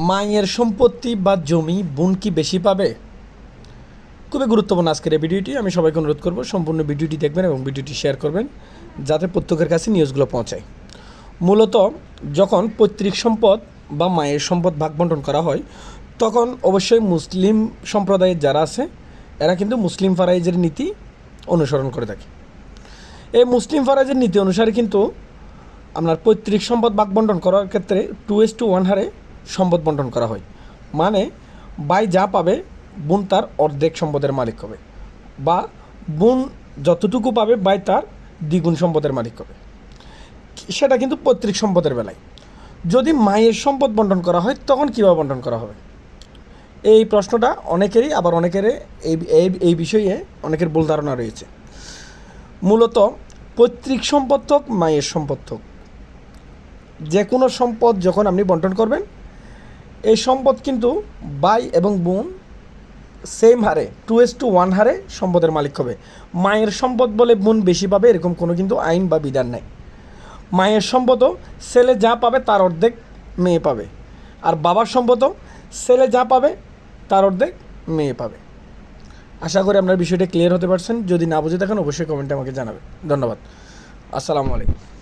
মায়ের সম্পত্তি বা জমি বোন কি বেশি পাবে? খুবই গুরুত্বপূর্ণ আজকের এই ভিডিওটি। আমি সবাইকে অনুরোধ করব সম্পূর্ণ ভিডিওটি দেখবেন এবং ভিডিওটি শেয়ার করবেন যাতে প্রত্যেকের কাছে নিউজগুলো পৌঁছায়। মূলত যখন পৈতৃক সম্পদ বা মায়ের সম্পদ ভাগ বণ্টন করা হয় তখন অবশ্যই মুসলিম সম্প্রদায়ের যারা আছে এরা কিন্তু মুসলিম ফারাইজের নীতি অনুসরণ করে থাকে। এই মুসলিম ফারাইজের নীতি অনুসারে কিন্তু আপনার পৈতৃক সম্পদ ভাগ বণ্টন করার ক্ষেত্রে 2:1 হারে সম্পদ বণ্টন করা হয়। মানে ভাই যা পাবে বোন তার অর্ধেক সম্পদের মালিক হবে, বা বোন যতটুকু পাবে ভাই তার দ্বিগুণ সম্পদের মালিক হবে। সেটা কিন্তু পৈতৃক সম্পদের বেলায়। যদি মায়ের সম্পদ বণ্টন করা হয় তখন কীভাবে বণ্টন করা হবে? এই প্রশ্নটা অনেকেরই, আবার অনেকের এই বিষয়ে অনেকের ভুল ধারণা রয়েছে। মূলত পৈতৃক সম্পদ হোক মায়ের সম্পদ হোক, যে কোনো সম্পদ যখন আপনি বণ্টন করবেন এই সম্পদ কিন্তু ভাই এবং বোন সেম হারে 2:1 হারে সম্পদের মালিক হবে। মায়ের সম্পদ বলে বোন বেশি পাবে এরকম কোনো কিন্তু আইন বা বিধান নাই। মায়ের সম্পদও ছেলে যা পাবে তার অর্ধেক মেয়ে পাবে, আর বাবার সম্পদও ছেলে যা পাবে তার অর্ধেক মেয়ে পাবে। আশা করি আপনার বিষয়টা ক্লিয়ার হতে পারছেন। যদি না বুঝে থাকেন অবশ্যই কমেন্টে আমাকে জানাবেন। ধন্যবাদ। আসসালামু আলাইকুম।